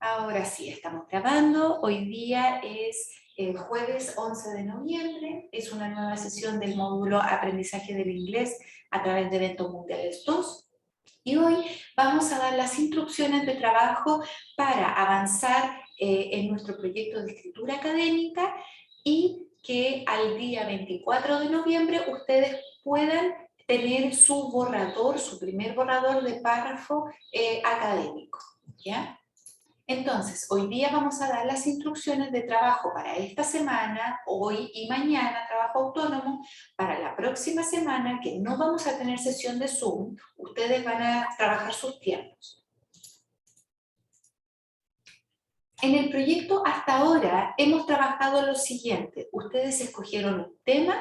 Ahora sí, estamos grabando. Hoy día es jueves 11 de noviembre. Es una nueva sesión del módulo Aprendizaje del Inglés a través de Eventos Mundiales 2. Y hoy vamos a dar las instrucciones de trabajo para avanzar en nuestro proyecto de escritura académica y que al día 24 de noviembre ustedes puedan tener su borrador, su primer borrador de párrafo académico, ¿ya? Entonces, hoy día vamos a dar las instrucciones de trabajo para esta semana, hoy y mañana, trabajo autónomo. Para la próxima semana, que no vamos a tener sesión de Zoom, ustedes van a trabajar sus tiempos. En el proyecto hasta ahora hemos trabajado lo siguiente. Ustedes escogieron un tema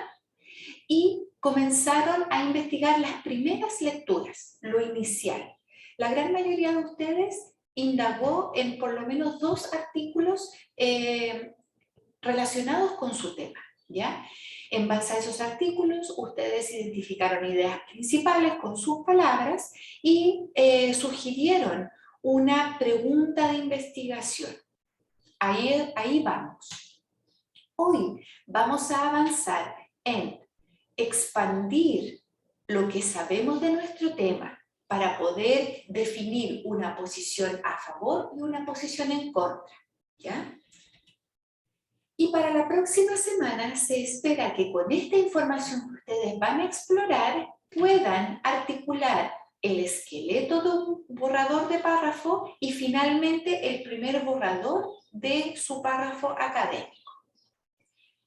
y comenzaron a investigar las primeras lecturas, lo inicial. La gran mayoría de ustedes indagó en por lo menos 2 artículos relacionados con su tema, ¿ya? En base a esos artículos, ustedes identificaron ideas principales con sus palabras y sugirieron una pregunta de investigación. Ahí vamos. Hoy vamos a avanzar en expandir lo que sabemos de nuestro tema para poder definir una posición a favor y una posición en contra, ¿ya? Y para la próxima semana se espera que con esta información que ustedes van a explorar puedan articular el esqueleto de un borrador de párrafo y finalmente el primer borrador de su párrafo académico.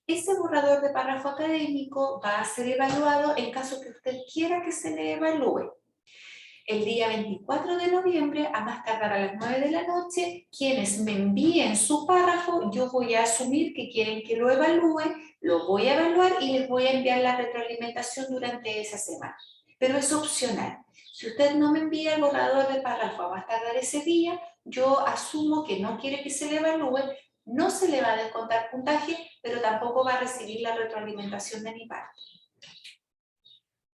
Ese borrador de párrafo académico va a ser evaluado en caso que usted quiera que se le evalúe. El día 24 de noviembre, a más tardar a las 9 de la noche, quienes me envíen su párrafo, yo voy a asumir que quieren que lo evalúe, lo voy a evaluar y les voy a enviar la retroalimentación durante esa semana. Pero es opcional. Si usted no me envía el borrador de párrafo a más tardar ese día, yo asumo que no quiere que se le evalúe, no se le va a descontar puntaje, pero tampoco va a recibir la retroalimentación de mi parte.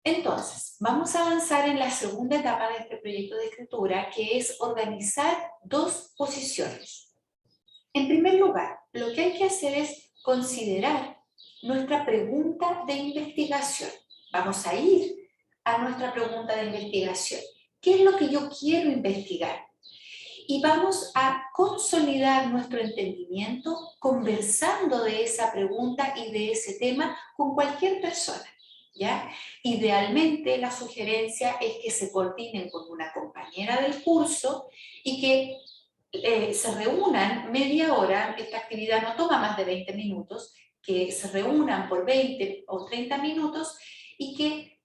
Entonces, vamos a avanzar en la segunda etapa de este proyecto de escritura, que es organizar 2 posiciones. En primer lugar, lo que hay que hacer es considerar nuestra pregunta de investigación. Vamos a ir a nuestra pregunta de investigación. ¿Qué es lo que yo quiero investigar? Y vamos a consolidar nuestro entendimiento conversando de esa pregunta y de ese tema con cualquier persona, ¿ya? Idealmente la sugerencia es que se coordinen con una compañera del curso y que se reúnan media hora. Esta actividad no toma más de 20 minutos, que se reúnan por 20 o 30 minutos y que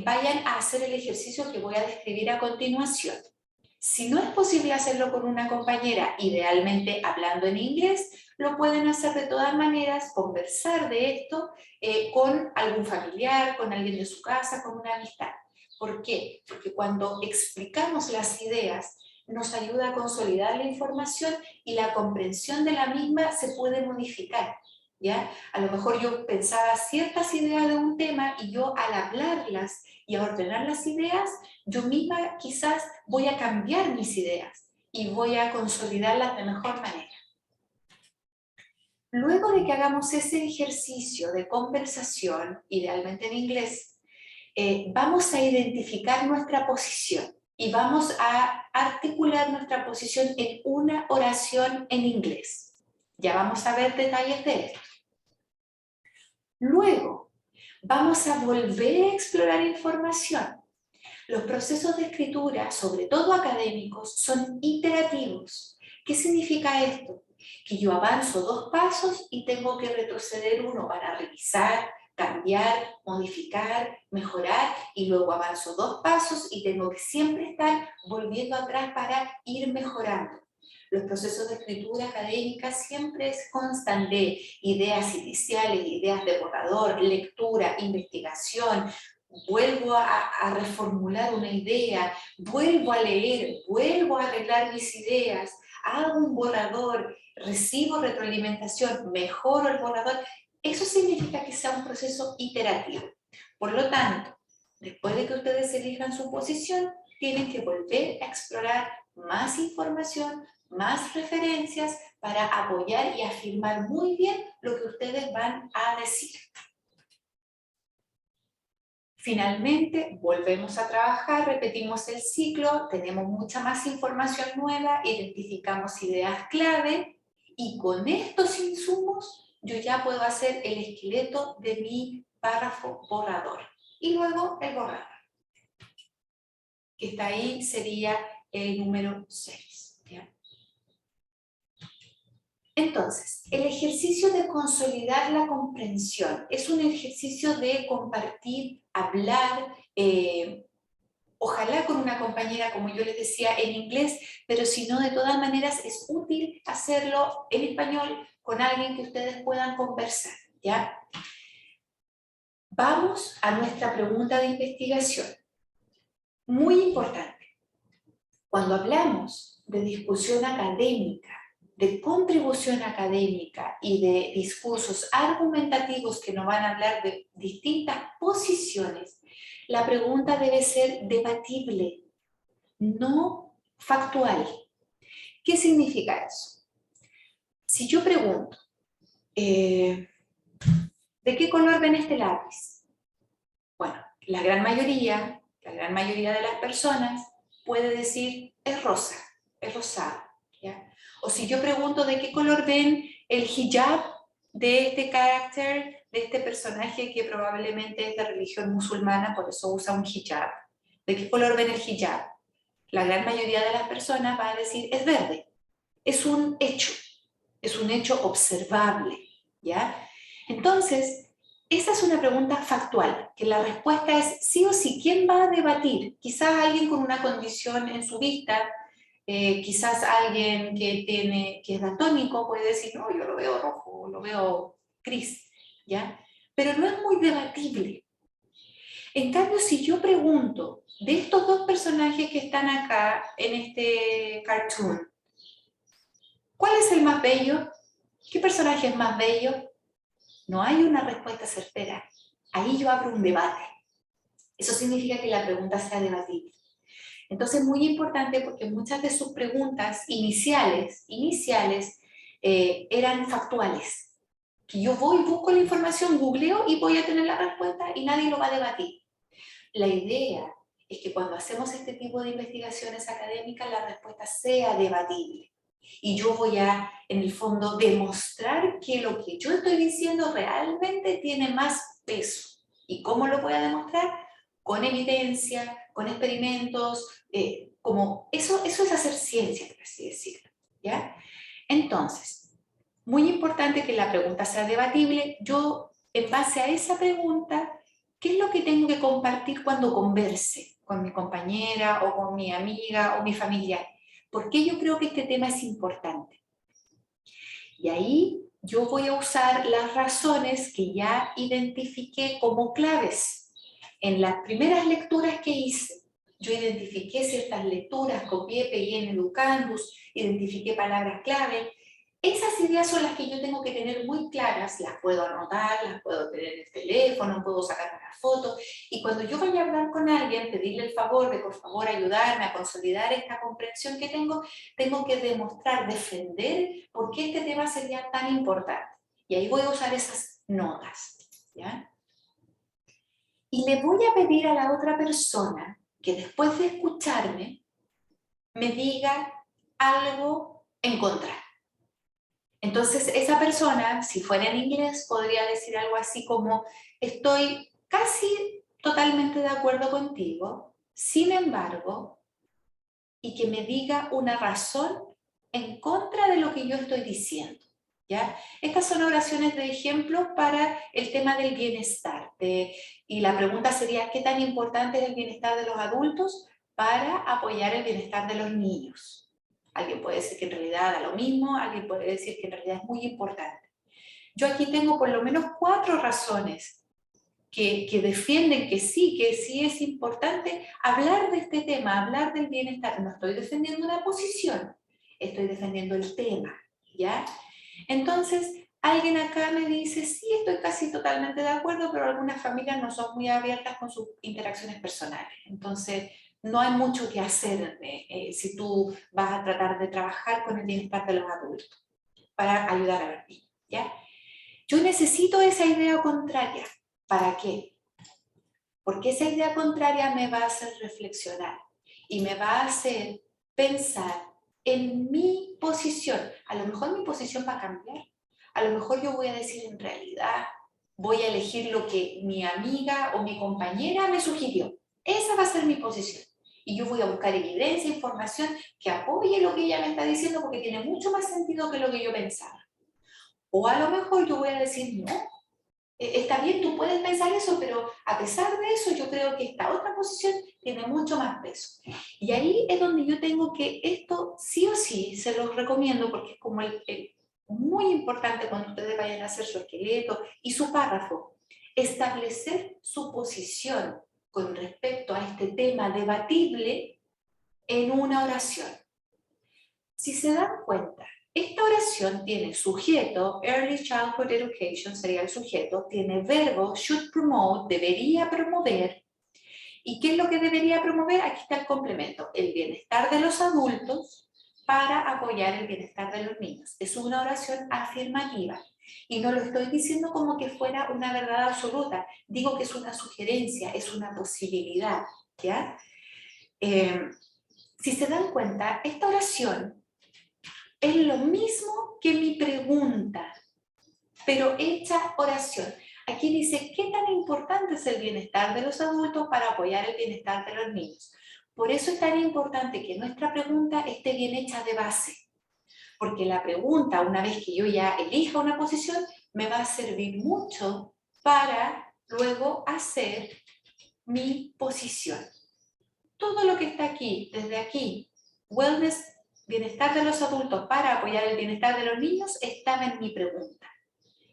vayan a hacer el ejercicio que voy a describir a continuación. Si no es posible hacerlo con una compañera, idealmente hablando en inglés, lo pueden hacer de todas maneras, conversar de esto con algún familiar, con alguien de su casa, con una amistad. ¿Por qué? Porque cuando explicamos las ideas, nos ayuda a consolidar la información y la comprensión de la misma se puede modificar, ¿ya? A lo mejor yo pensaba ciertas ideas de un tema y yo al hablarlas y a ordenar las ideas, yo misma quizás voy a cambiar mis ideas y voy a consolidarlas de mejor manera. Luego de que hagamos ese ejercicio de conversación, idealmente en inglés, vamos a identificar nuestra posición y vamos a articular nuestra posición en una oración en inglés. Ya vamos a ver detalles de esto. Luego, vamos a volver a explorar información. Los procesos de escritura, sobre todo académicos, son iterativos. ¿Qué significa esto? Que yo avanzo 2 pasos y tengo que retroceder 1 para revisar, cambiar, modificar, mejorar, y luego avanzo 2 pasos y tengo que siempre estar volviendo atrás para ir mejorando. Los procesos de escritura académica siempre constan de ideas iniciales, ideas de borrador, lectura, investigación. Vuelvo a reformular una idea, vuelvo a leer, vuelvo a arreglar mis ideas, hago un borrador, recibo retroalimentación, mejoro el borrador. Eso significa que sea un proceso iterativo. Por lo tanto, después de que ustedes elijan su posición, tienen que volver a explorar más información, más referencias para apoyar y afirmar muy bien lo que ustedes van a decir. Finalmente, volvemos a trabajar, repetimos el ciclo, tenemos mucha más información nueva, identificamos ideas clave y con estos insumos yo ya puedo hacer el esqueleto de mi párrafo borrador. Y luego el borrador, que está ahí, sería el número 6. ¿Ya? Entonces, el ejercicio de consolidar la comprensión es un ejercicio de compartir, hablar, ojalá con una compañera, como yo les decía, en inglés, pero si no, de todas maneras es útil hacerlo en español con alguien que ustedes puedan conversar, ¿ya? Vamos a nuestra pregunta de investigación. Muy importante. Cuando hablamos de discusión académica, de contribución académica y de discursos argumentativos que nos van a hablar de distintas posiciones, la pregunta debe ser debatible, no factual. ¿Qué significa eso? Si yo pregunto, ¿de qué color ven este lápiz? Bueno, la gran mayoría de las personas puede decir, es rosa, es rosado, ¿ya? O si yo pregunto, ¿de qué color ven el hijab de este carácter, de este personaje que probablemente es de religión musulmana, por eso usa un hijab? ¿De qué color ven el hijab? La gran mayoría de las personas va a decir, es verde. Es un hecho observable, ¿ya? Entonces, esa es una pregunta factual, que la respuesta es sí o sí. ¿Quién va a debatir? Quizás alguien con una condición en su vista, quizás alguien que es daltónico puede decir, no, yo lo veo rojo, lo veo gris, ¿ya? Pero no es muy debatible. En cambio, si yo pregunto de estos dos personajes que están acá en este cartoon, ¿cuál es el más bello? ¿Qué personaje es más bello? No hay una respuesta certera. Ahí yo abro un debate. Eso significa que la pregunta sea debatible. Entonces es muy importante porque muchas de sus preguntas iniciales eran factuales. Que yo voy, busco la información, googleo y voy a tener la respuesta y nadie lo va a debatir. La idea es que cuando hacemos este tipo de investigaciones académicas la respuesta sea debatible. Y yo voy a, en el fondo, demostrar que lo que yo estoy diciendo realmente tiene más peso. ¿Y cómo lo voy a demostrar? Con evidencia, con experimentos, como eso es hacer ciencia, por así decirlo, ¿ya? Entonces, muy importante que la pregunta sea debatible. Yo, en base a esa pregunta, ¿qué es lo que tengo que compartir cuando converse con mi compañera o con mi amiga o mi familiar? ¿Por qué yo creo que este tema es importante? Y ahí yo voy a usar las razones que ya identifiqué como claves. En las primeras lecturas que hice, yo identifiqué ciertas lecturas, copié, pegué en Educandus, identifiqué palabras clave. Esas ideas son las que yo tengo que tener muy claras, las puedo anotar, las puedo tener en el teléfono, puedo sacar una foto, y cuando yo vaya a hablar con alguien, pedirle el favor de por favor ayudarme a consolidar esta comprensión que tengo que demostrar, defender por qué este tema sería tan importante. Y ahí voy a usar esas notas, ¿ya? Y le voy a pedir a la otra persona que después de escucharme, me diga algo en contra. Entonces, esa persona, si fuera en inglés, podría decir algo así como, estoy casi totalmente de acuerdo contigo, sin embargo, y que me diga una razón en contra de lo que yo estoy diciendo, ¿ya? Estas son oraciones de ejemplo para el tema del bienestar. Y la pregunta sería, ¿qué tan importante es el bienestar de los adultos para apoyar el bienestar de los niños? Alguien puede decir que en realidad da lo mismo, alguien puede decir que en realidad es muy importante. Yo aquí tengo por lo menos 4 razones que defienden que sí es importante hablar de este tema, hablar del bienestar. No estoy defendiendo una posición, estoy defendiendo el tema, ¿ya? Entonces, alguien acá me dice, sí, estoy casi totalmente de acuerdo, pero algunas familias no son muy abiertas con sus interacciones personales. Entonces, no hay mucho que hacer si tú vas a tratar de trabajar con el bienestar de los adultos para ayudar a los niños, ¿ya? Yo necesito esa idea contraria. ¿Para qué? Porque esa idea contraria me va a hacer reflexionar y me va a hacer pensar en mi posición. A lo mejor mi posición va a cambiar. A lo mejor yo voy a decir en realidad, voy a elegir lo que mi amiga o mi compañera me sugirió. Esa va a ser mi posición. Y yo voy a buscar evidencia, información que apoye lo que ella me está diciendo porque tiene mucho más sentido que lo que yo pensaba. O a lo mejor yo voy a decir, no, está bien, tú puedes pensar eso, pero a pesar de eso, yo creo que esta otra posición tiene mucho más peso. Y ahí es donde yo tengo que esto sí o sí, se los recomiendo porque es como muy importante cuando ustedes vayan a hacer su esqueleto y su párrafo, establecer su posición con respecto a este tema debatible en una oración. Si se dan cuenta, esta oración tiene sujeto, Early Childhood Education sería el sujeto, tiene verbo, should promote, debería promover. ¿Y qué es lo que debería promover? Aquí está el complemento, el bienestar de los adultos para apoyar el bienestar de los niños. Es una oración afirmativa. Y no lo estoy diciendo como que fuera una verdad absoluta, digo que es una sugerencia, es una posibilidad, ¿ya? Si se dan cuenta, esta oración es lo mismo que mi pregunta, pero hecha oración. Aquí dice, ¿qué tan importante es el bienestar de los adultos para apoyar el bienestar de los niños? Por eso es tan importante que nuestra pregunta esté bien hecha de base, porque la pregunta, una vez que yo ya elija una posición, me va a servir mucho para luego hacer mi posición. Todo lo que está aquí, desde aquí, wellness, bienestar de los adultos para apoyar el bienestar de los niños, estaba en mi pregunta.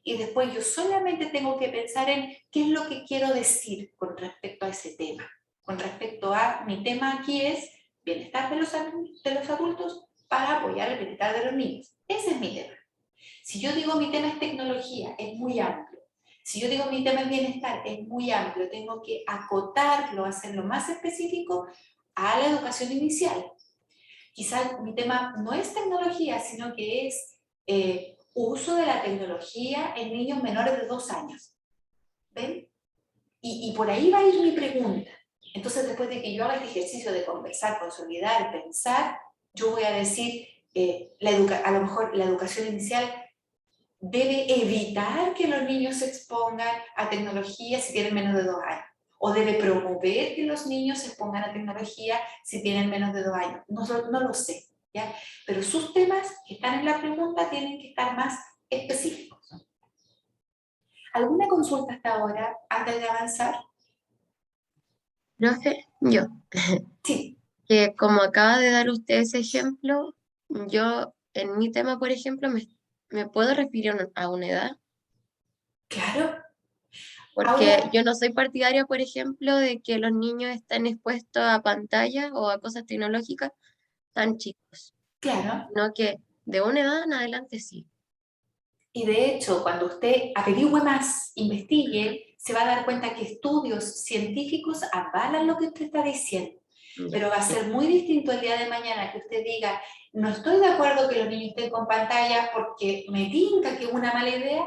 Y después yo solamente tengo que pensar en qué es lo que quiero decir con respecto a ese tema. Con respecto a mi tema aquí es bienestar de los adultos para apoyar el bienestar de los niños. Ese es mi tema. Si yo digo mi tema es tecnología, es muy amplio. Si yo digo mi tema es bienestar, es muy amplio. Tengo que acotarlo, hacerlo más específico a la educación inicial. Quizás mi tema no es tecnología, sino que es uso de la tecnología en niños menores de 2 años. ¿Ven? Y por ahí va a ir mi pregunta. Entonces, después de que yo haga este ejercicio de conversar, consolidar, pensar, yo voy a decir, a lo mejor la educación inicial debe evitar que los niños se expongan a tecnología si tienen menos de 2 años. O debe promover que los niños se expongan a tecnología si tienen menos de 2 años. No lo sé, ¿ya? Pero sus temas que están en la pregunta tienen que estar más específicos. ¿Alguna consulta hasta ahora antes de avanzar? Profe, yo, Sí, que como acaba de dar usted ese ejemplo, yo en mi tema, por ejemplo, me puedo referir a una edad, claro. porque Ahora, yo no soy partidaria, por ejemplo, de que los niños estén expuestos a pantallas o a cosas tecnológicas tan chicos, claro. sino que de una edad en adelante sí. Y de hecho, cuando usted averigüe más, investigue, se va a dar cuenta que estudios científicos avalan lo que usted está diciendo. Ya, Pero va a sí. ser muy distinto el día de mañana que usted diga, no estoy de acuerdo que los niños estén con pantalla porque me tinca que es una mala idea,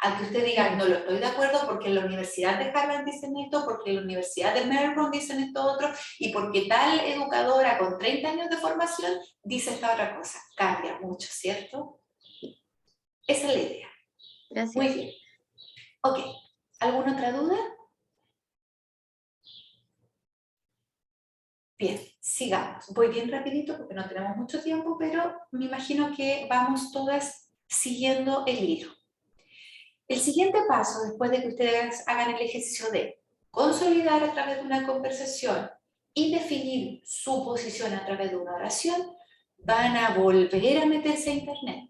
al que usted diga, no lo estoy de acuerdo porque en la Universidad de Harvard dicen esto, porque en la Universidad de Melbourne dicen esto otro, y porque tal educadora con 30 años de formación dice esta otra cosa. Cambia mucho, ¿cierto? Esa es la idea. Muy Gracias. bien. Ok. ¿Alguna otra duda? Bien, sigamos. Voy bien rapidito porque no tenemos mucho tiempo, pero me imagino que vamos todas siguiendo el hilo. El siguiente paso, después de que ustedes hagan el ejercicio de consolidar a través de una conversación y definir su posición a través de una oración, van a volver a meterse a internet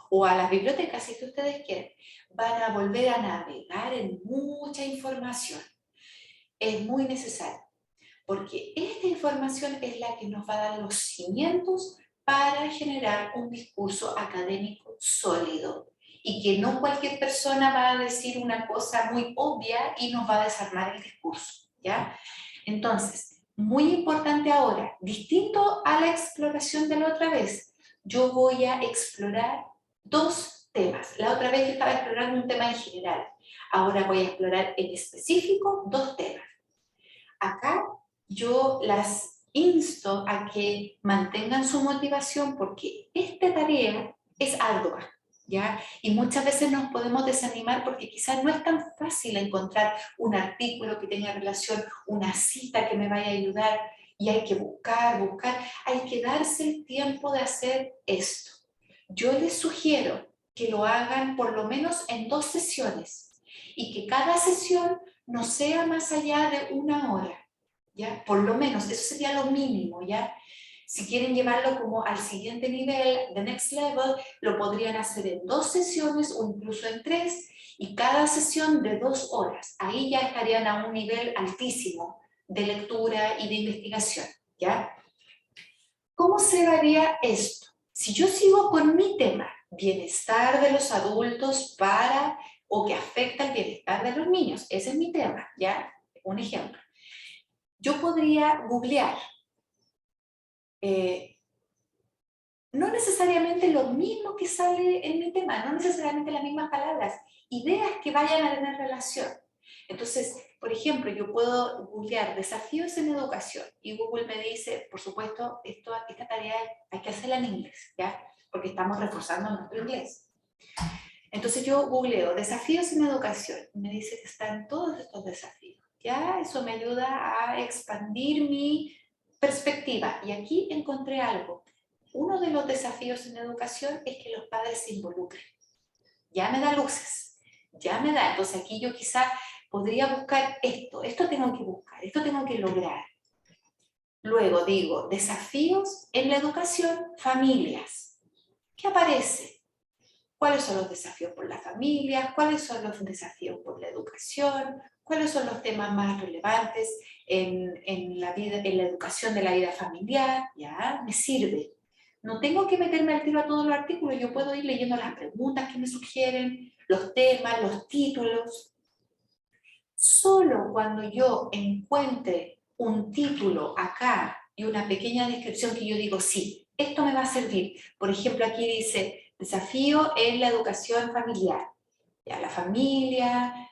o a las bibliotecas si ustedes quieren. Van a volver a navegar en mucha información. Es muy necesario, porque esta información es la que nos va a dar los cimientos para generar un discurso académico sólido y que no cualquier persona va a decir una cosa muy obvia y nos va a desarmar el discurso, ¿ya? Entonces, muy importante ahora, distinto a la exploración de la otra vez, yo voy a explorar dos temas. La otra vez yo estaba explorando un tema en general, ahora voy a explorar en específico dos temas. Acá yo las insto a que mantengan su motivación porque esta tarea es ardua, ¿ya? Y muchas veces nos podemos desanimar porque quizás no es tan fácil encontrar un artículo que tenga relación, una cita que me vaya a ayudar, y hay que buscar, hay que darse el tiempo de hacer esto. Yo les sugiero que lo hagan por lo menos en 2 sesiones y que cada sesión no sea más allá de 1 hora, ¿ya? Por lo menos, eso sería lo mínimo, ¿ya? Si quieren llevarlo como al siguiente nivel, the next level, lo podrían hacer en 2 sesiones o incluso en 3, y cada sesión de 2 horas. Ahí ya estarían a un nivel altísimo de lectura y de investigación, ¿ya? ¿Cómo se haría esto? Si yo sigo con mi tema, bienestar de los adultos para, o que afecta el bienestar de los niños, ese es mi tema, ¿ya? Un ejemplo. Yo podría googlear, no necesariamente lo mismo que sale en mi tema, no necesariamente las mismas palabras, ideas que vayan a tener relación. Entonces, por ejemplo, yo puedo googlear desafíos en educación y Google me dice, por supuesto, esta tarea hay que hacerla en inglés, ¿ya? Porque estamos reforzando nuestro inglés. Entonces yo googleo desafíos en educación y me dice que están todos estos desafíos. Ya, eso me ayuda a expandir mi perspectiva. Y aquí encontré algo. Uno de los desafíos en educación es que los padres se involucren. Ya me da luces, ya me da. Entonces aquí yo quizá podría buscar esto tengo que buscar, esto tengo que lograr. Luego digo, desafíos en la educación, familias. ¿Qué aparece? ¿Cuáles son los desafíos por la familia? ¿Cuáles son los desafíos por la educación? ¿Cuáles son los temas más relevantes en la educación de la vida familiar? Ya, me sirve. No tengo que meterme al tiro a todos los artículos, yo puedo ir leyendo las preguntas que me sugieren, los temas, los títulos. Solo cuando yo encuentre un título acá y una pequeña descripción que yo digo, sí, esto me va a servir. Por ejemplo, aquí dice, desafío en la educación familiar. Ya, la familia,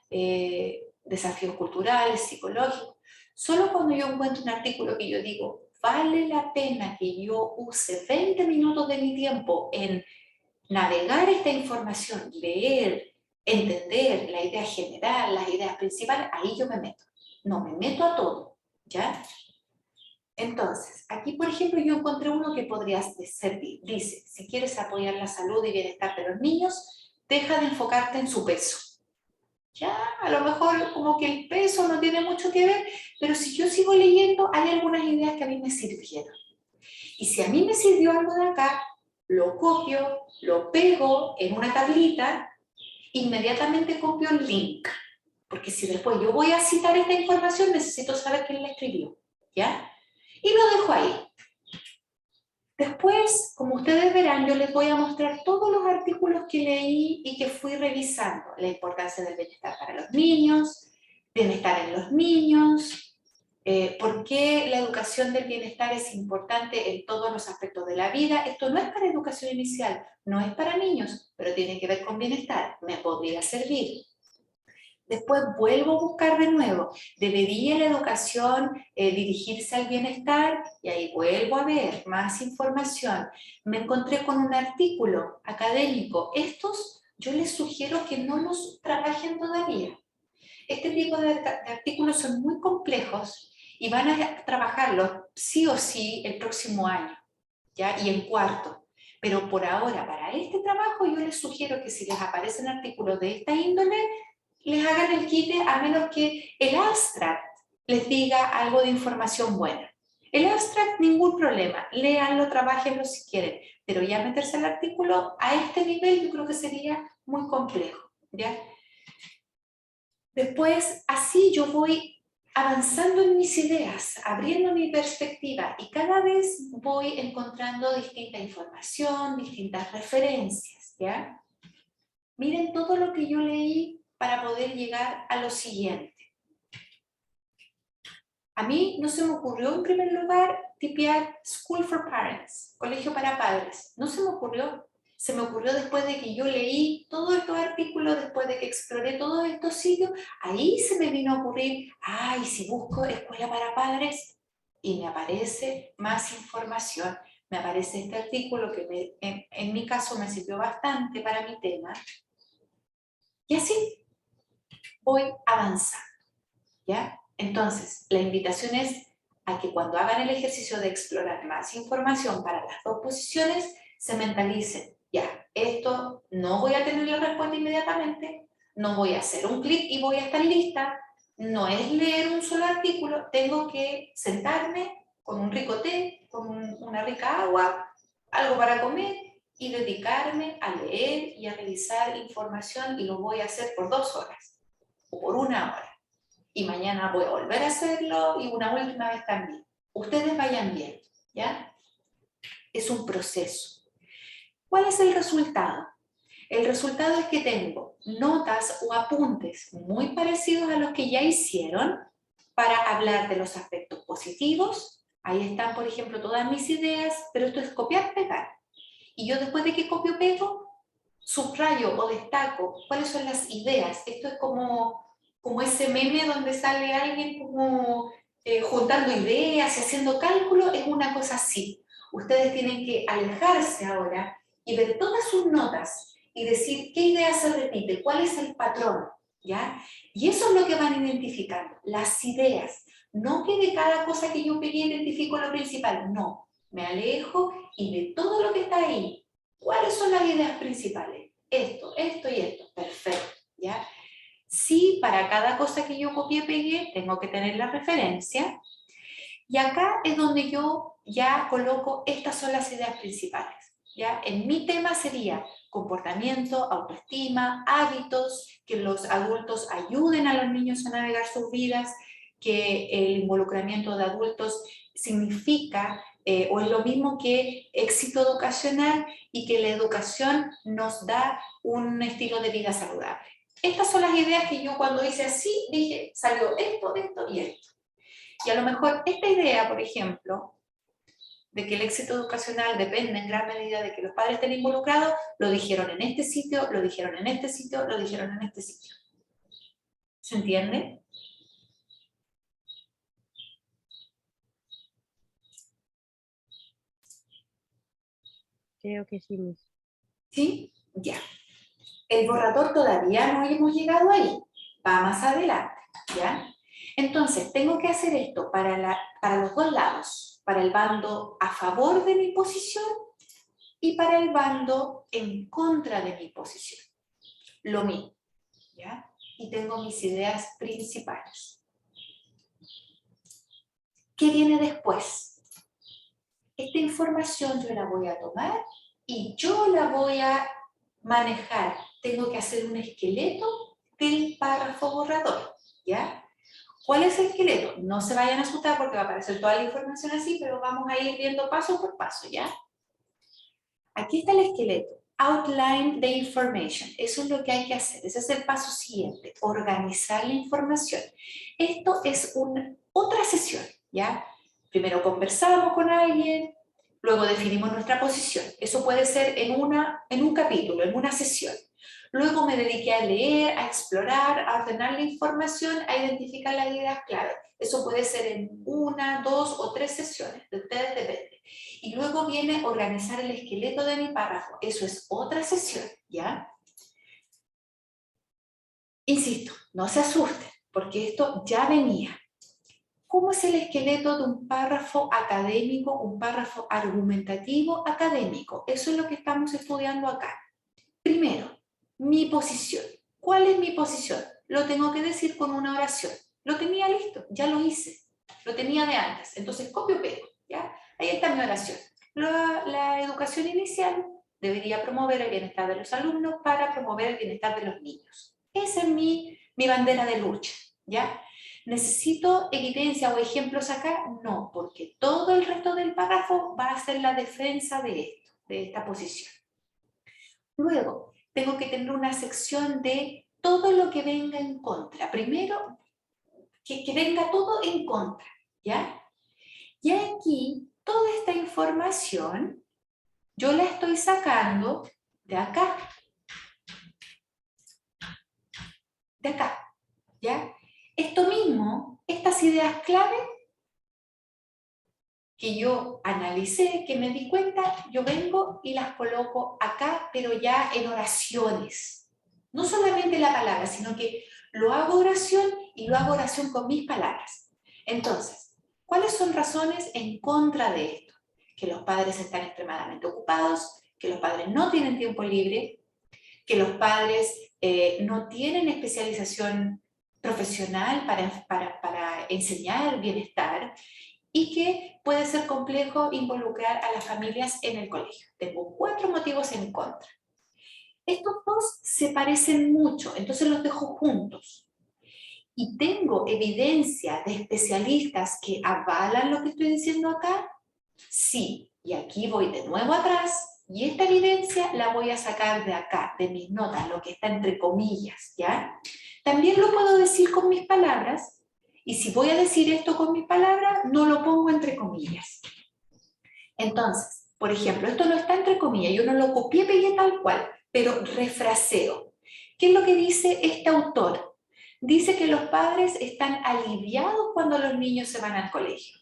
desafíos culturales, psicológicos. Solo cuando yo encuentro un artículo que yo digo, vale la pena que yo use 20 minutos de mi tiempo en navegar esta información, leer, entender la idea general, las ideas principales, ahí yo me meto. No, me meto a todo, ¿ya? Entonces, aquí por ejemplo yo encontré uno que podría servir. Dice, si quieres apoyar la salud y bienestar de los niños, deja de enfocarte en su peso. Ya, a lo mejor como que el peso no tiene mucho que ver, pero si yo sigo leyendo, hay algunas ideas que a mí me sirvieron. Y si a mí me sirvió algo de acá, lo copio, lo pego en una tablita, inmediatamente copio el link. Porque si después yo voy a citar esta información, necesito saber quién la escribió, ¿ya? Y lo dejo ahí. Después, como ustedes verán, yo les voy a mostrar todos los artículos que leí y que fui revisando. La importancia del bienestar para los niños, bienestar en los niños, por qué la educación del bienestar es importante en todos los aspectos de la vida. Esto no es para educación inicial, no es para niños, pero tiene que ver con bienestar. Me podría servir. Después vuelvo a buscar de nuevo, ¿debería la educación dirigirse al bienestar? Y ahí vuelvo a ver más información. Me encontré con un artículo académico. Estos yo les sugiero que no los trabajen todavía. Este tipo de artículos son muy complejos y van a trabajarlos sí o sí el próximo año, ¿ya? Y en cuarto. Pero por ahora, para este trabajo, yo les sugiero que si les aparecen artículos de esta índole, les hagan el quite a menos que el abstract les diga algo de información buena. El abstract, ningún problema, léanlo, trabajenlo si quieren, pero ya meterse al artículo a este nivel yo creo que sería muy complejo, ¿ya? Después, así yo voy avanzando en mis ideas, abriendo mi perspectiva y cada vez voy encontrando distinta información, distintas referencias, ¿ya? Miren todo lo que yo leí para poder llegar a lo siguiente. A mí no se me ocurrió en primer lugar tipear School for Parents, colegio para padres. No se me ocurrió. Se me ocurrió después de que yo leí todos estos artículos, después de que exploré todos estos sitios, ahí se me vino a ocurrir, ay, si busco escuela para padres, y me aparece más información. Me aparece este artículo que en mi caso me sirvió bastante para mi tema. Y así voy avanzando, ¿ya? Entonces, la invitación es a que cuando hagan el ejercicio de explorar más información para las dos posiciones, se mentalicen, ya, esto no voy a tener la respuesta inmediatamente, no voy a hacer un clic y voy a estar lista, no es leer un solo artículo, tengo que sentarme con un rico té, con una rica agua, algo para comer y dedicarme a leer y a revisar información y lo voy a hacer por 2 horas o por 1 hora. Y mañana voy a volver a hacerlo y una última vez también. Ustedes vayan bien, ¿ya? Es un proceso. ¿Cuál es el resultado? El resultado es que tengo notas o apuntes muy parecidos a los que ya hicieron para hablar de los aspectos positivos. Ahí están, por ejemplo, todas mis ideas, pero esto es copiar, pegar. Y yo después de que copio, pego, subrayo o destaco cuáles son las ideas. Esto es como ese meme donde sale alguien como juntando ideas y haciendo cálculos, es una cosa así. Ustedes tienen que alejarse ahora y ver todas sus notas y decir qué idea se repite, cuál es el patrón, ¿ya? Y eso es lo que van identificando, las ideas. No que de cada cosa que yo pegué identifico lo principal, no. Me alejo y de todo lo que está ahí, ¿cuáles son las ideas principales? Esto, esto y esto. Perfecto, ¿ya? Sí, para cada cosa que yo copié, pegué, tengo que tener la referencia. Y acá es donde yo ya coloco, estas son las ideas principales, ¿ya? En mi tema sería comportamiento, autoestima, hábitos, que los adultos ayuden a los niños a navegar sus vidas, que el involucramiento de adultos significa o es lo mismo que éxito educacional y que la educación nos da un estilo de vida saludable. Estas son las ideas que yo cuando hice así dije, salió esto, esto y esto. Y a lo mejor esta idea, por ejemplo, de que el éxito educacional depende en gran medida de que los padres estén involucrados, lo dijeron en este sitio, lo dijeron en este sitio, lo dijeron en este sitio. ¿Se entiende? Creo que sí, Miss. ¿Sí? Ya. El borrador todavía no hemos llegado ahí. Va más adelante, ¿ya? Entonces, tengo que hacer esto para los dos lados, para el bando a favor de mi posición y para el bando en contra de mi posición. Lo mismo, ¿ya? Y tengo mis ideas principales. ¿Qué viene después? Esta información yo la voy a tomar y yo la voy a manejar. Tengo que hacer un esqueleto del párrafo borrador, ¿ya? ¿Cuál es el esqueleto? No se vayan a asustar porque va a aparecer toda la información así, pero vamos a ir viendo paso por paso, ¿ya? Aquí está el esqueleto. Outline the information. Eso es lo que hay que hacer. Ese es el paso siguiente. Organizar la información. Esto es otra sesión, ¿ya? Primero conversamos con alguien, luego definimos nuestra posición. Eso puede ser en un capítulo, en una sesión. Luego me dediqué a leer, a explorar, a ordenar la información, a identificar las ideas clave. Eso puede ser en 1, 2 o 3 sesiones, de ustedes depende. Y luego viene organizar el esqueleto de mi párrafo. Eso es otra sesión, ¿ya? Insisto, no se asusten, porque esto ya venía. ¿Cómo es el esqueleto de un párrafo académico, un párrafo argumentativo académico? Eso es lo que estamos estudiando acá. Primero, mi posición. ¿Cuál es mi posición? Lo tengo que decir con una oración. Lo tenía listo, ya lo hice. Lo tenía de antes. Entonces, copio pego, ¿ya? Ahí está mi oración. La educación inicial debería promover el bienestar de los alumnos para promover el bienestar de los niños. Esa es mi bandera de lucha, ¿ya? ¿Necesito evidencia o ejemplos acá? No, porque todo el resto del párrafo va a ser la defensa de esto, de esta posición. Luego, tengo que tener una sección de todo lo que venga en contra. Primero, que venga todo en contra. ¿ya? Y aquí, toda esta información, yo la estoy sacando de acá, ¿ya? Esto mismo, estas ideas clave que yo analicé, que me di cuenta, yo vengo y las coloco acá, pero ya en oraciones. No solamente la palabra, sino que lo hago oración y lo hago oración con mis palabras. Entonces, ¿cuáles son razones en contra de esto? Que los padres están extremadamente ocupados, que los padres no tienen tiempo libre, que los padres no tienen especialización profesional para enseñar bienestar, y que puede ser complejo involucrar a las familias en el colegio. Tengo 4 motivos en contra. Estos dos se parecen mucho, entonces los dejo juntos. Y tengo evidencia de especialistas que avalan lo que estoy diciendo acá. Sí, y aquí voy de nuevo atrás, y esta evidencia la voy a sacar de acá, de mis notas, lo que está entre comillas, ¿ya? También lo puedo decir con mis palabras, y si voy a decir esto con mis palabras, no lo pongo entre comillas. Entonces, por ejemplo, esto no está entre comillas, yo no lo copié, pegué tal cual, pero refraseo. ¿Qué es lo que dice este autor? Dice que los padres están aliviados cuando los niños se van al colegio.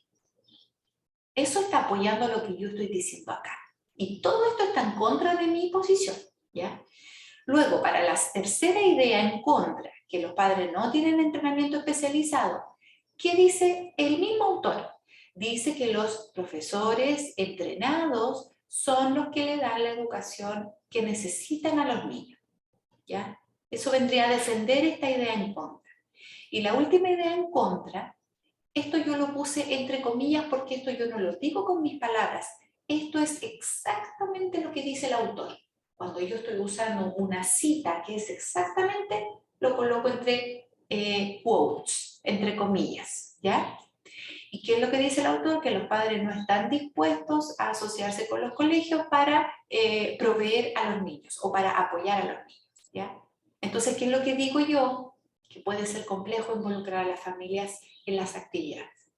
Eso está apoyando lo que yo estoy diciendo acá. Y todo esto está en contra de mi posición, ¿ya? Luego, para la tercera idea en contra, que los padres no tienen entrenamiento especializado, ¿qué dice el mismo autor? Dice que los profesores entrenados son los que le dan la educación que necesitan a los niños, ¿ya? Eso vendría a defender esta idea en contra. Y la última idea en contra, esto yo lo puse entre comillas porque esto yo no lo digo con mis palabras. Esto es exactamente lo que dice el autor. Cuando yo estoy usando una cita que es exactamente, lo coloco entre quotes, entre comillas, ¿ya? ¿Y qué es lo que dice el autor? Que los padres no están dispuestos a asociarse con los colegios para proveer a los niños o para apoyar a los niños, ¿ya? Entonces, ¿qué es lo que digo yo? Que puede ser complejo involucrar a las familias en las actividades.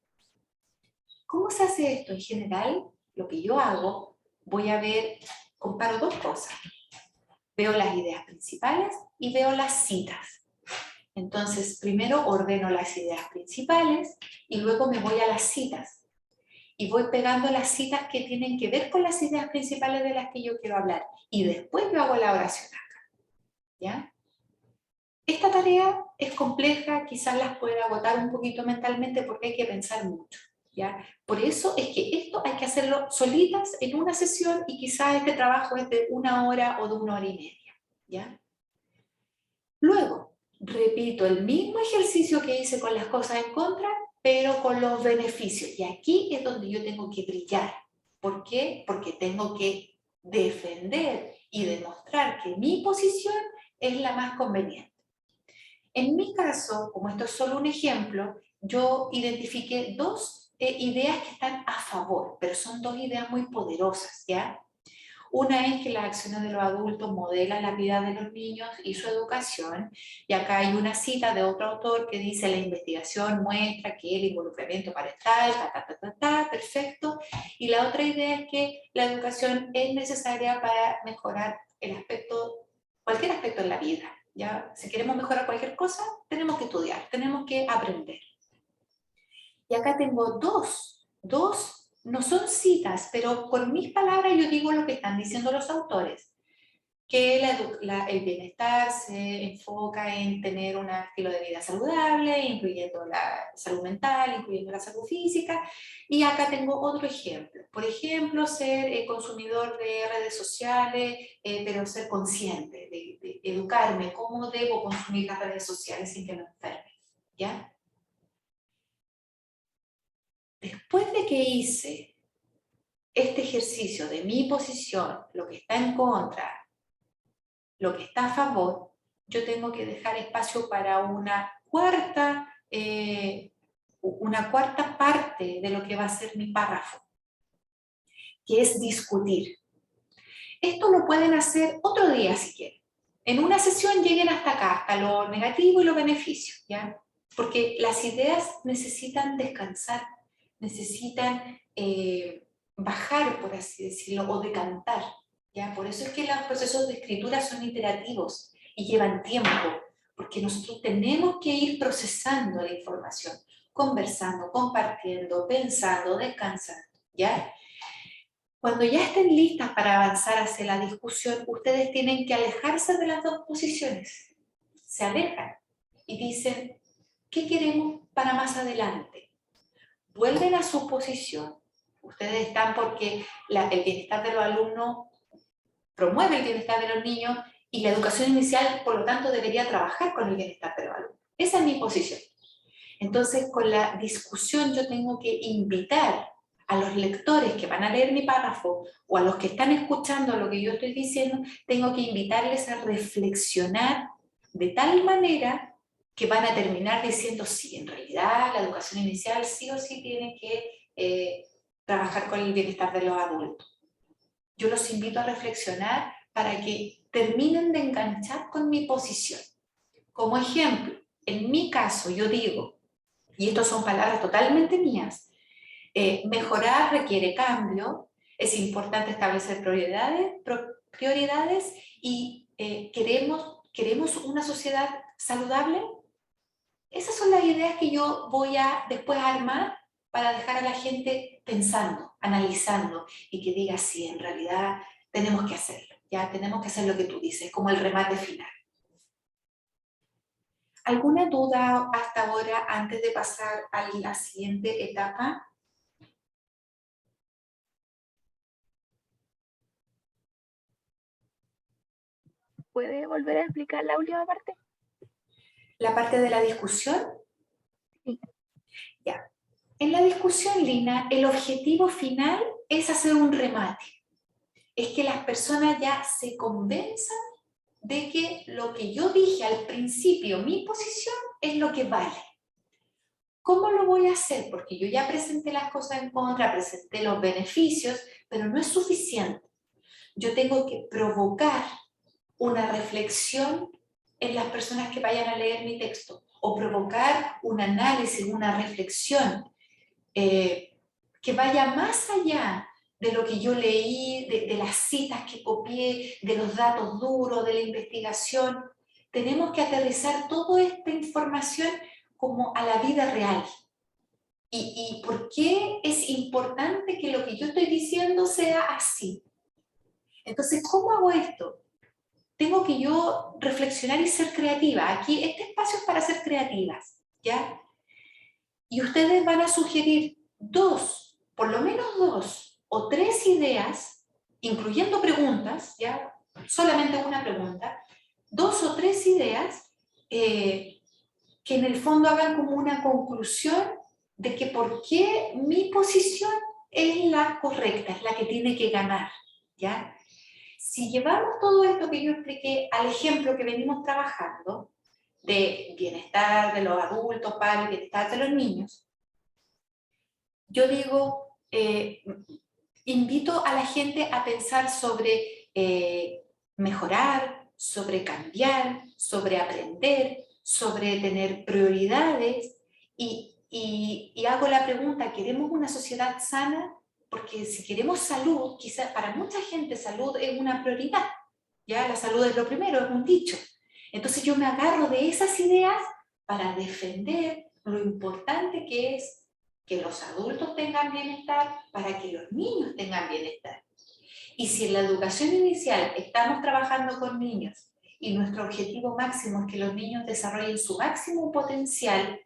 ¿Cómo se hace esto? En general, lo que yo hago, voy a ver, comparo dos cosas. Veo las ideas principales y veo las citas. Entonces, primero ordeno las ideas principales y luego me voy a las citas. Y voy pegando las citas que tienen que ver con las ideas principales de las que yo quiero hablar. Y después yo hago la oración acá, ¿ya? Esta tarea es compleja, quizás las pueda agotar un poquito mentalmente porque hay que pensar mucho, ¿ya? Por eso es que esto hay que hacerlo solitas en una sesión y quizás este trabajo es de 1 hora o de 1 hora y media, ¿ya? Luego, repito el mismo ejercicio que hice con las cosas en contra, pero con los beneficios. Y aquí es donde yo tengo que brillar. ¿Por qué? Porque tengo que defender y demostrar que mi posición es la más conveniente. En mi caso, como esto es solo un ejemplo, yo identifiqué dos ideas que están a favor, pero son dos ideas muy poderosas, ¿ya? Una es que las acciones de los adultos modelan la vida de los niños y su educación, y acá hay una cita de otro autor que dice: la investigación muestra que el involucramiento parental, perfecto, y la otra idea es que la educación es necesaria para mejorar el aspecto, cualquier aspecto en la vida, ¿ya? Si queremos mejorar cualquier cosa, tenemos que estudiar, tenemos que aprender. Y acá tengo dos, no son citas, pero por mis palabras yo digo lo que están diciendo los autores, que el bienestar se enfoca en tener un estilo de vida saludable, incluyendo la salud mental, incluyendo la salud física. Y acá tengo otro ejemplo. Por ejemplo, ser consumidor de redes sociales, pero ser consciente, de educarme, cómo debo consumir las redes sociales sin que me enferme, ¿ya? Después de que hice este ejercicio de mi posición, lo que está en contra, lo que está a favor, yo tengo que dejar espacio para una cuarta parte de lo que va a ser mi párrafo, que es discutir. Esto lo pueden hacer otro día si quieren. En una sesión lleguen hasta acá, hasta lo negativo y los beneficios, ¿ya? Porque las ideas necesitan descansar. necesitan bajar, por así decirlo, o decantar, ¿ya? Por eso es que los procesos de escritura son iterativos y llevan tiempo, porque nosotros tenemos que ir procesando la información, conversando, compartiendo, pensando, descansando, ¿ya? Cuando ya estén listas para avanzar hacia la discusión, ustedes tienen que alejarse de las dos posiciones. Se alejan y dicen, ¿qué queremos para más adelante? Vuelven a su posición. Ustedes están porque el bienestar de los alumnos promueve el bienestar de los niños y la educación inicial, por lo tanto, debería trabajar con el bienestar de los alumnos. Esa es mi posición. Entonces, con la discusión yo tengo que invitar a los lectores que van a leer mi párrafo o a los que están escuchando lo que yo estoy diciendo, tengo que invitarles a reflexionar de tal manera que van a terminar diciendo, sí, en realidad la educación inicial sí o sí tiene que trabajar con el bienestar de los adultos. Yo los invito a reflexionar para que terminen de enganchar con mi posición. Como ejemplo, en mi caso yo digo, y estas son palabras totalmente mías, mejorar requiere cambio, es importante establecer prioridades y queremos una sociedad saludable. Esas son las ideas que yo voy a después armar para dejar a la gente pensando, analizando y que diga, sí, en realidad tenemos que hacerlo, ya tenemos que hacer lo que tú dices, como el remate final. ¿Alguna duda hasta ahora antes de pasar a la siguiente etapa? ¿Puede volver a explicar la última parte? La parte de la discusión. Sí. Ya. En la discusión, Lina, el objetivo final es hacer un remate. Es que las personas ya se convenzan de que lo que yo dije al principio, mi posición, es lo que vale. ¿Cómo lo voy a hacer? Porque yo ya presenté las cosas en contra, presenté los beneficios, pero no es suficiente. Yo tengo que provocar una reflexión en las personas que vayan a leer mi texto, o provocar un análisis, una reflexión que vaya más allá de lo que yo leí, de las citas que copié, de los datos duros, de la investigación. Tenemos que aterrizar toda esta información como a la vida real. ¿Y por qué es importante que lo que yo estoy diciendo sea así? Entonces, ¿cómo hago esto? Tengo que yo reflexionar y ser creativa. Aquí, este espacio es para ser creativas, ¿ya? Y ustedes van a sugerir por lo menos dos o tres ideas, incluyendo preguntas, ¿ya? Solamente una pregunta, dos o tres ideas que en el fondo hagan como una conclusión de que por qué mi posición es la correcta, es la que tiene que ganar, ¿ya? Si llevamos todo esto que yo expliqué al ejemplo que venimos trabajando, de bienestar de los adultos para el bienestar de los niños, yo digo, invito a la gente a pensar sobre mejorar, sobre cambiar, sobre aprender, sobre tener prioridades y hago la pregunta, ¿queremos una sociedad sana? Porque si queremos salud, quizás para mucha gente salud es una prioridad, ¿ya? La salud es lo primero, es un dicho. Entonces yo me agarro de esas ideas para defender lo importante que es que los adultos tengan bienestar para que los niños tengan bienestar. Y si en la educación inicial estamos trabajando con niños y nuestro objetivo máximo es que los niños desarrollen su máximo potencial,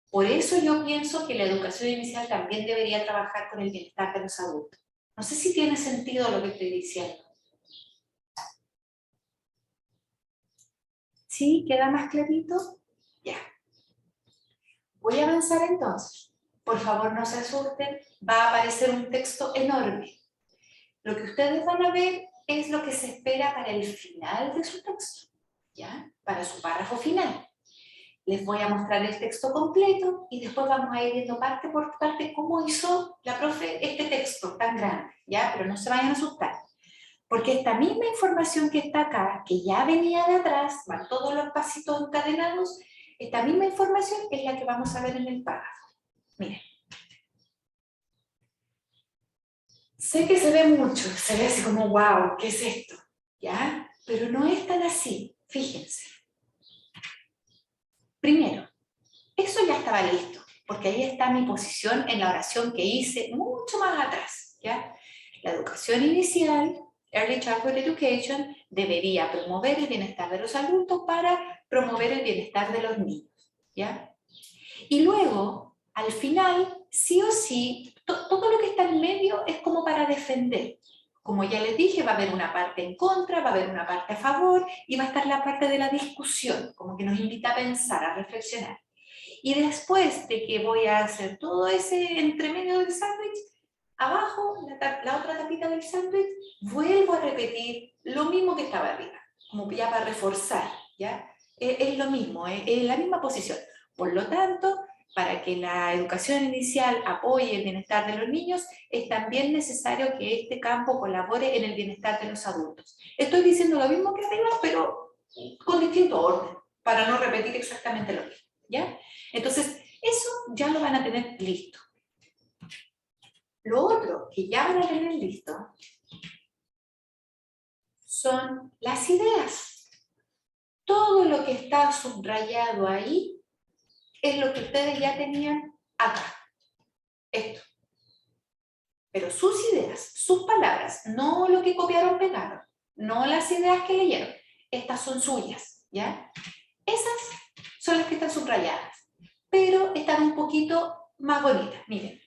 por eso yo pienso que la educación inicial también debería trabajar con el bienestar de los adultos. No sé si tiene sentido lo que estoy diciendo. ¿Sí? ¿Queda más clarito? Ya. Voy a avanzar entonces. Por favor, no se asusten. Va a aparecer un texto enorme. Lo que ustedes van a ver es lo que se espera para el final de su texto, ¿ya? Para su párrafo final. Les voy a mostrar el texto completo y después vamos a ir viendo parte por parte cómo hizo la profe este texto tan grande, ¿ya? Pero no se vayan a asustar. Porque esta misma información que está acá, que ya venía de atrás, van todos los pasitos encadenados, esta misma información es la que vamos a ver en el párrafo. Miren, Sé que se ve mucho, se ve así como, wow, ¿qué es esto? ¿Ya? Pero no es tan así, fíjense. Primero, eso ya estaba listo, porque ahí está mi posición en la oración que hice mucho más atrás, ¿ya? La educación inicial, Early Childhood Education, debería promover el bienestar de los adultos para promover el bienestar de los niños, ¿ya? Y luego, al final, sí o sí, todo lo que está en medio es como para defender. Como ya les dije, va a haber una parte en contra, va a haber una parte a favor y va a estar la parte de la discusión, como que nos invita a pensar, a reflexionar. Y después de que voy a hacer todo ese entremedio del sándwich, abajo, la otra tapita del sándwich, vuelvo a repetir lo mismo que estaba arriba, como ya para reforzar, ¿ya? Es lo mismo, es la misma posición. Por lo tanto, para que la educación inicial apoye el bienestar de los niños, es también necesario que este campo colabore en el bienestar de los adultos. Estoy diciendo lo mismo que arriba, pero con distinto orden, para no repetir exactamente lo mismo, ¿ya? Entonces, eso ya lo van a tener listo. Lo otro que ya van a tener listo son las ideas. Todo lo que está subrayado ahí es lo que ustedes ya tenían acá. Esto. Pero sus ideas, sus palabras, no lo que copiaron, pegaron, no las ideas que leyeron. Estas son suyas, ¿ya? Esas son las que están subrayadas, pero están un poquito más bonitas. Miren,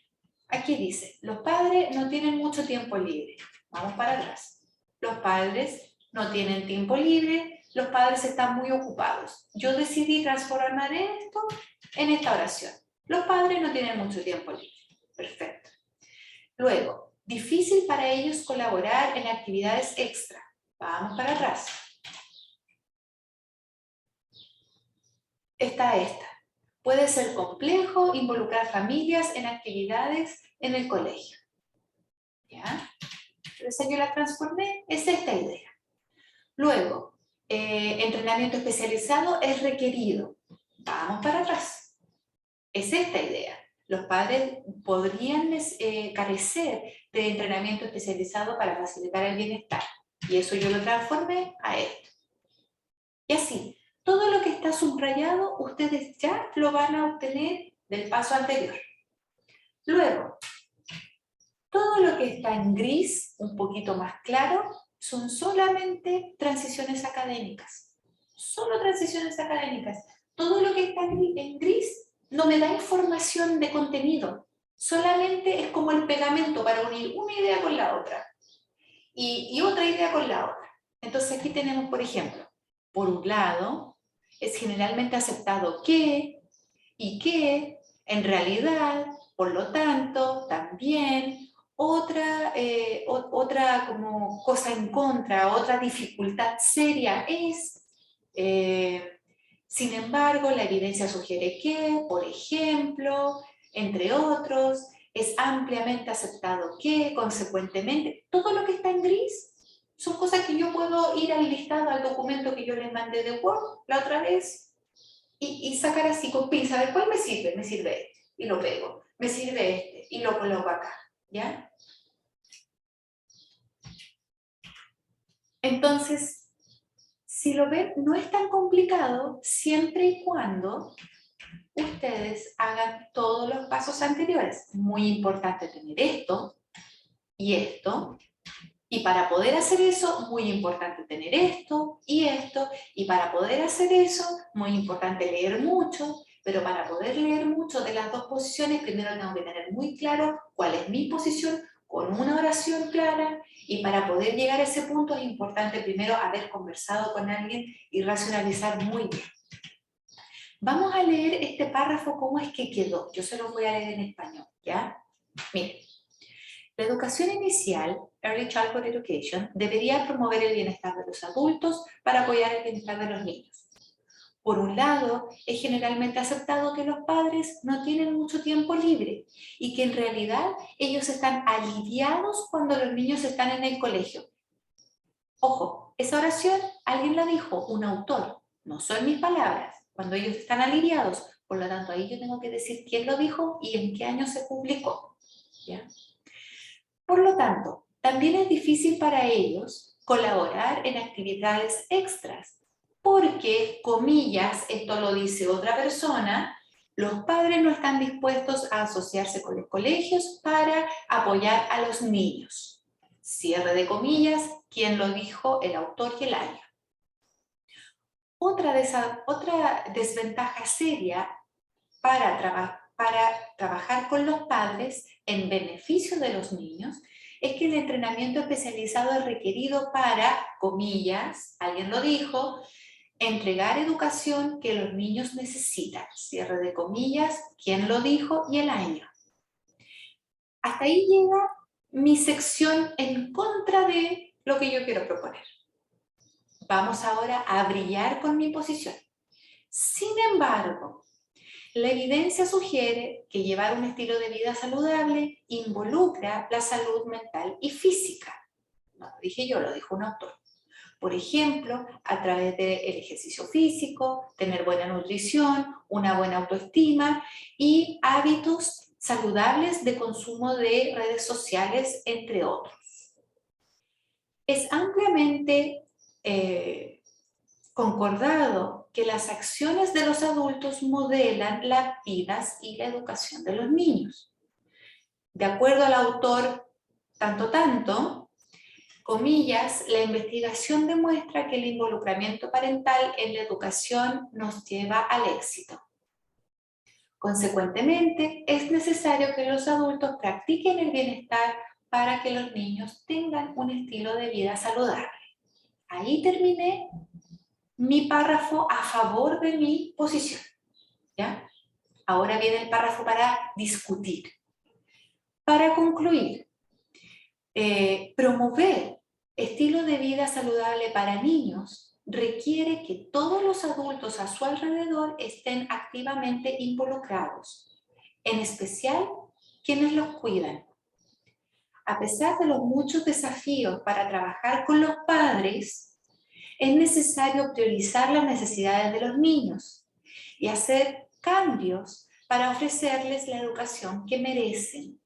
aquí dice, los padres no tienen mucho tiempo libre. Vamos para atrás. Los padres no tienen tiempo libre, los padres están muy ocupados. Yo decidí transformar esto en esta oración. Los padres no tienen mucho tiempo libre. Perfecto. Luego, difícil para ellos colaborar en actividades extra. Vamos para atrás. Está esta. Puede ser complejo involucrar familias en actividades en el colegio. ¿Ya? Pero esa yo la transformé, es esta idea. Luego, entrenamiento especializado es requerido. Vamos para atrás. Es esta idea. Los padres podrían carecer de entrenamiento especializado para facilitar el bienestar. Y eso yo lo transformé a esto. Y así, todo lo que está subrayado, ustedes ya lo van a obtener del paso anterior. Luego, todo lo que está en gris, un poquito más claro, son solamente transiciones académicas. Solo transiciones académicas. Todo lo que está en gris no me da información de contenido. Solamente es como el pegamento para unir una idea con la otra. Y otra idea con la otra. Entonces aquí tenemos, por ejemplo, por un lado, es generalmente aceptado que, y que, en realidad, por lo tanto, también, otra como cosa en contra, otra dificultad seria es, sin embargo, la evidencia sugiere que, por ejemplo, entre otros, es ampliamente aceptado que, consecuentemente, todo lo que está en gris son cosas que yo puedo ir al listado, al documento que yo les mandé de Word la otra vez y sacar así con pinza, a ver cuál me sirve este, y lo pego, me sirve este, y lo coloco acá, ¿ya? Entonces, si lo ven, no es tan complicado siempre y cuando ustedes hagan todos los pasos anteriores. Muy importante tener esto y esto. Y para poder hacer eso, muy importante tener esto, y para poder hacer eso, muy importante leer mucho, pero para poder leer mucho de las dos posiciones, primero tengo que tener muy claro cuál es mi posición, con una oración clara, y para poder llegar a ese punto es importante primero haber conversado con alguien y racionalizar muy bien. Vamos a leer este párrafo, cómo es que quedó. Yo se lo voy a leer en español, ¿ya? Miren. La educación inicial, Early Childhood Education, debería promover el bienestar de los adultos para apoyar el bienestar de los niños. Por un lado, es generalmente aceptado que los padres no tienen mucho tiempo libre y que en realidad ellos están aliviados cuando los niños están en el colegio. Ojo, esa oración alguien la dijo, un autor, no son mis palabras. Cuando ellos están aliviados, por lo tanto ahí yo tengo que decir quién lo dijo y en qué año se publicó. ¿Ya? Por lo tanto, también es difícil para ellos colaborar en actividades extras, porque, comillas, esto lo dice otra persona, los padres no están dispuestos a asociarse con los colegios para apoyar a los niños. Cierre de comillas, ¿quién lo dijo? El autor y el año. Otra desventaja seria para trabajar con los padres en beneficio de los niños es que el entrenamiento especializado es requerido para, comillas, alguien lo dijo, entregar educación que los niños necesitan. Cierre de comillas, quién lo dijo y el año. Hasta ahí llega mi sección en contra de lo que yo quiero proponer. Vamos ahora a brillar con mi posición. Sin embargo, la evidencia sugiere que llevar un estilo de vida saludable involucra la salud mental y física. No lo dije yo, lo dijo un autor. Por ejemplo, a través del ejercicio físico, tener buena nutrición, una buena autoestima y hábitos saludables de consumo de redes sociales, entre otros. Es ampliamente concordado que las acciones de los adultos modelan las vidas y la educación de los niños. De acuerdo al autor tanto, comillas, la investigación demuestra que el involucramiento parental en la educación nos lleva al éxito. Consecuentemente, es necesario que los adultos practiquen el bienestar para que los niños tengan un estilo de vida saludable. Ahí terminé mi párrafo a favor de mi posición, ¿ya? Ahora viene el párrafo para discutir. Para concluir, promover estilo de vida saludable para niños requiere que todos los adultos a su alrededor estén activamente involucrados, en especial quienes los cuidan. A pesar de los muchos desafíos para trabajar con los padres, es necesario priorizar las necesidades de los niños y hacer cambios para ofrecerles la educación que merecen.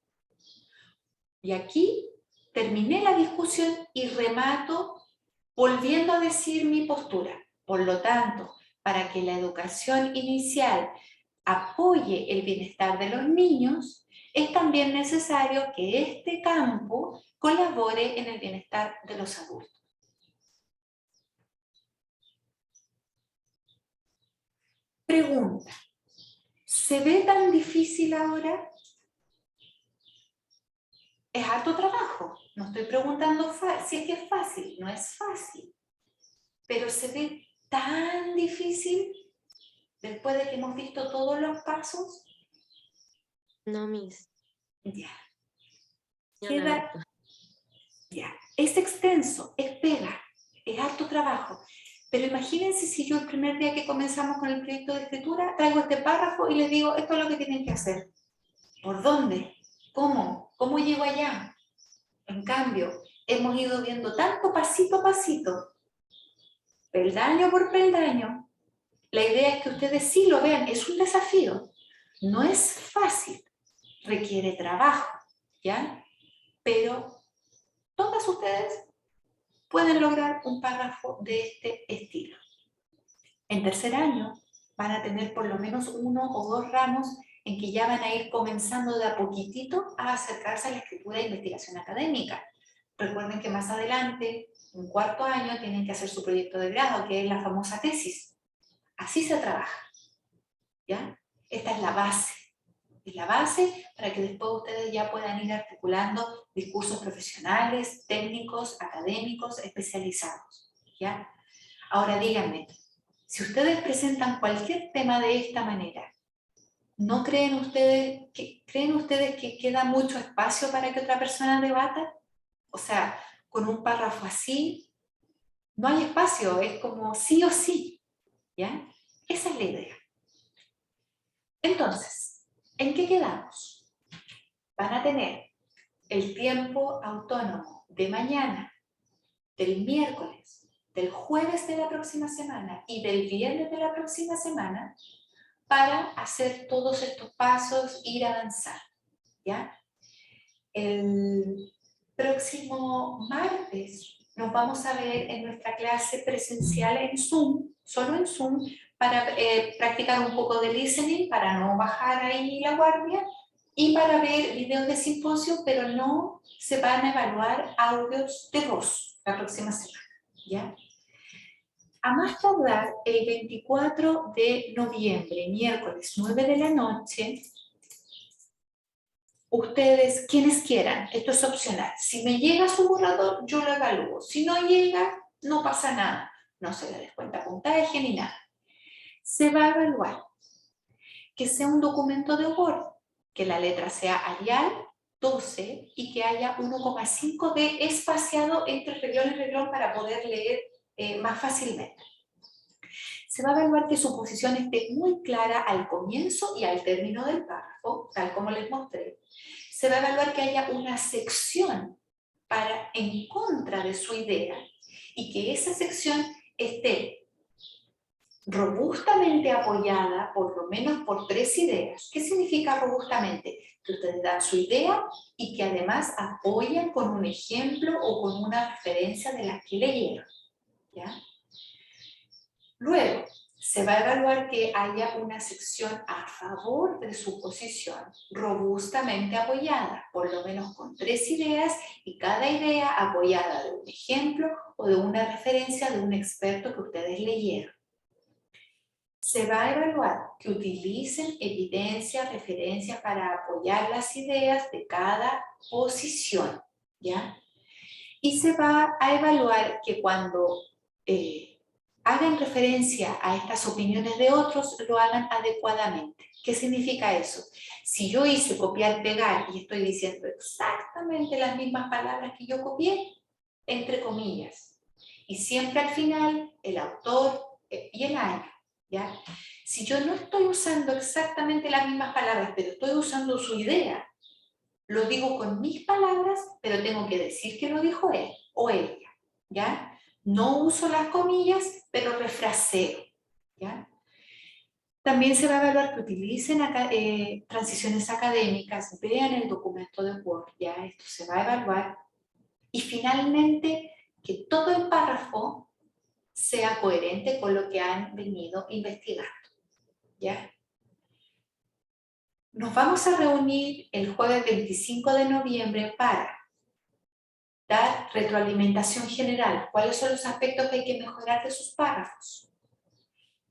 Y aquí terminé la discusión y remato volviendo a decir mi postura. Por lo tanto, para que la educación inicial apoye el bienestar de los niños, es también necesario que este campo colabore en el bienestar de los adultos. Pregunta, ¿se ve tan difícil ahora? Es harto trabajo. No estoy preguntando si es que es fácil. No es fácil. Pero ¿se ve tan difícil después de que hemos visto todos los pasos? No, Miss. Ya. Yo la Queda, verdad. ya. Es extenso, es pega, es harto trabajo. Pero imagínense si yo el primer día que comenzamos con el proyecto de escritura traigo este párrafo y les digo, esto es lo que tienen que hacer. ¿Por dónde? ¿Cómo? ¿Cómo llego allá? En cambio, hemos ido viendo tanto pasito a pasito, peldaño por peldaño. La idea es que ustedes sí lo vean, es un desafío. No es fácil, requiere trabajo, ¿ya? Pero todas ustedes pueden lograr un párrafo de este estilo. En tercer año van a tener por lo menos 1 o 2 ramos en que ya van a ir comenzando de a poquitito a acercarse a la escritura e investigación académica. Recuerden que más adelante, en cuarto año, tienen que hacer su proyecto de grado, que es la famosa tesis. Así se trabaja, ¿ya? Esta es la base. Es la base para que después ustedes ya puedan ir articulando discursos profesionales, técnicos, académicos, especializados, ¿ya? Ahora díganme, si ustedes presentan cualquier tema de esta manera, ¿no creen ustedes que queda mucho espacio para que otra persona debata? O sea, con un párrafo así, no hay espacio, es como sí o sí, ¿ya? Esa es la idea. Entonces, ¿en qué quedamos? Van a tener el tiempo autónomo de mañana, del miércoles, del jueves de la próxima semana y del viernes de la próxima semana para hacer todos estos pasos, ir avanzando, ¿ya? próximo martes nos vamos a ver en nuestra clase presencial en Zoom, solo en Zoom, para practicar un poco de listening, para no bajar ahí la guardia, y para ver videos de simposio, pero no se van a evaluar audios de voz la próxima semana, ¿ya? A más tardar, el 24 de noviembre, miércoles 9 de la noche, ustedes, quienes quieran, esto es opcional. Si me llega su borrador, yo lo evalúo. Si no llega, no pasa nada. No se le descuenta puntaje ni nada. Se va a evaluar que sea un documento de Word, que la letra sea Arial 12 y que haya 1,5 de espaciado entre renglón y renglón para poder leer más fácilmente. Se va a evaluar que su posición esté muy clara al comienzo y al término del párrafo, tal como les mostré. Se va a evaluar que haya una sección en contra de su idea y que esa sección esté robustamente apoyada por lo menos por 3 ideas. ¿Qué significa robustamente? Que ustedes dan su idea y que además apoyan con un ejemplo o con una referencia de las que leyeron, ¿ya? Luego, se va a evaluar que haya una sección a favor de su posición, robustamente apoyada, por lo menos con 3 ideas y cada idea apoyada de un ejemplo o de una referencia de un experto que ustedes leyeron. Se va a evaluar que utilicen evidencia, referencia para apoyar las ideas de cada posición, ¿ya? Y se va a evaluar que cuando hagan referencia a estas opiniones de otros, lo hagan adecuadamente. ¿Qué significa eso? Si yo hice copiar-pegar y estoy diciendo exactamente las mismas palabras que yo copié, entre comillas, y siempre al final el autor y el año, ¿ya? Si yo no estoy usando exactamente las mismas palabras, pero estoy usando su idea, lo digo con mis palabras, pero tengo que decir que lo dijo él o ella, ¿ya? No uso las comillas, pero refraseo, ¿ya? También se va a evaluar que utilicen transiciones académicas, vean el documento de Word, ¿ya? Esto se va a evaluar. Y finalmente, que todo el párrafo sea coherente con lo que han venido investigando, ¿ya? Nos vamos a reunir el jueves 25 de noviembre para dar retroalimentación general, cuáles son los aspectos que hay que mejorar de sus párrafos.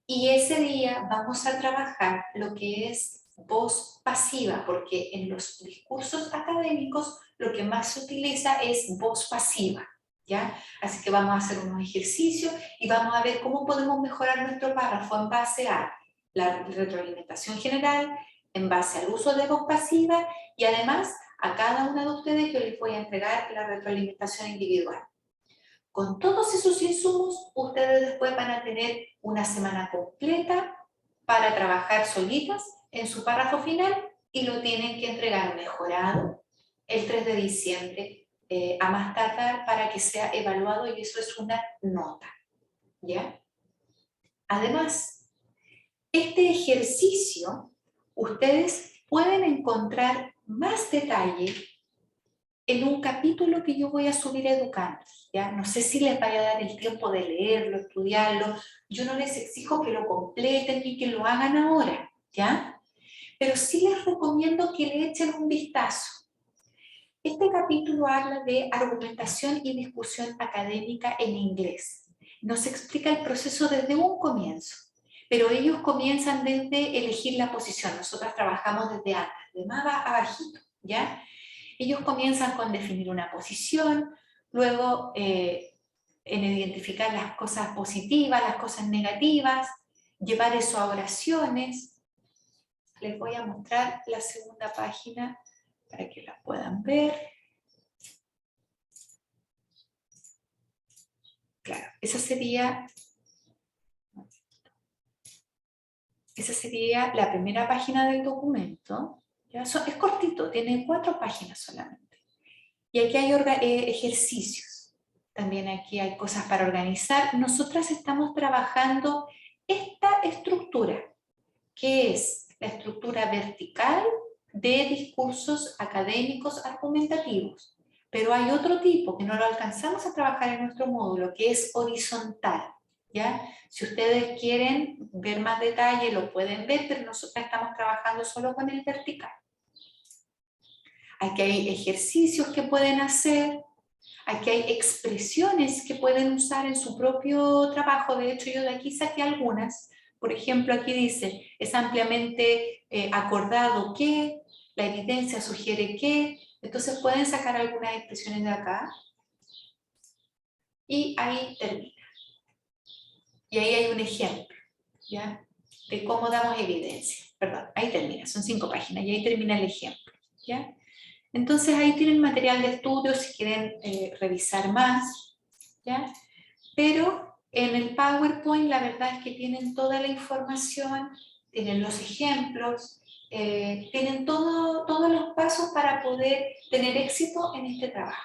Y ese día vamos a trabajar lo que es voz pasiva, porque en los discursos académicos lo que más se utiliza es voz pasiva, ¿ya? Así que vamos a hacer unos ejercicios y vamos a ver cómo podemos mejorar nuestro párrafo en base a la retroalimentación general, en base al uso de voz pasiva y además a cada una de ustedes yo les voy a entregar la retroalimentación individual. Con todos esos insumos, ustedes después van a tener una semana completa para trabajar solitas en su párrafo final y lo tienen que entregar mejorado el 3 de diciembre a más tardar para que sea evaluado y eso es una nota, ¿ya? Además, este ejercicio, ustedes pueden encontrar más detalle en un capítulo que yo voy a subir a Educandos, ¿ya? No sé si les vaya a dar el tiempo de leerlo, estudiarlo, yo no les exijo que lo completen ni que lo hagan ahora, ¿ya? Pero sí les recomiendo que le echen un vistazo. Este capítulo habla de argumentación y discusión académica en inglés. Nos explica el proceso desde un comienzo, pero ellos comienzan desde elegir la posición, nosotras trabajamos desde antes, de más abajito, ¿ya? Ellos comienzan con definir una posición, luego en identificar las cosas positivas, las cosas negativas, llevar eso a oraciones. Les voy a mostrar la segunda página para que la puedan ver. Claro, esa sería la primera página del documento. ¿Ya? Es cortito, tiene 4 páginas solamente. Y aquí hay ejercicios. También aquí hay cosas para organizar. Nosotras estamos trabajando esta estructura, que es la estructura vertical de discursos académicos argumentativos. Pero hay otro tipo que no lo alcanzamos a trabajar en nuestro módulo, que es horizontal, ¿ya? Si ustedes quieren ver más detalle, lo pueden ver, pero nosotros estamos trabajando solo con el vertical. Aquí hay ejercicios que pueden hacer, aquí hay expresiones que pueden usar en su propio trabajo. De hecho, yo de aquí saqué algunas. Por ejemplo, aquí dice, es ampliamente acordado que, la evidencia sugiere que. Entonces pueden sacar algunas expresiones de acá. Y ahí termina. Y ahí hay un ejemplo, ¿ya? De cómo damos evidencia. Perdón, ahí termina, son 5 páginas y ahí termina el ejemplo, ¿ya? Entonces ahí tienen material de estudio si quieren revisar más, ¿ya? Pero en el PowerPoint la verdad es que tienen toda la información, tienen los ejemplos, tienen todos los pasos para poder tener éxito en este trabajo.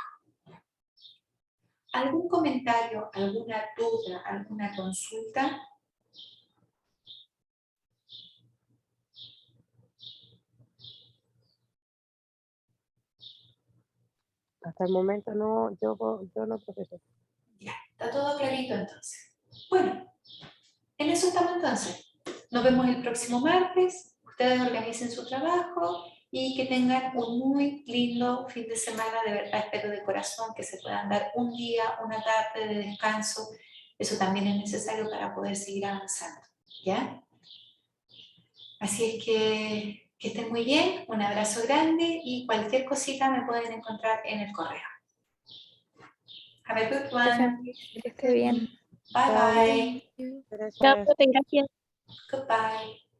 ¿Algún comentario, alguna duda, alguna consulta? Hasta el momento no, yo no, profesor. Ya, está todo clarito entonces. Bueno, en eso estamos entonces. Nos vemos el próximo martes. Ustedes organicen su trabajo y que tengan un muy lindo fin de semana. De verdad, espero de corazón que se puedan dar un día, una tarde de descanso. Eso también es necesario para poder seguir avanzando, ¿ya? Así es que estén muy bien. Un abrazo grande y cualquier cosita me pueden encontrar en el correo. Have a good one. Que esté bien. Bye Chao. bye. Gracias. Chao, profe, gracias. Goodbye.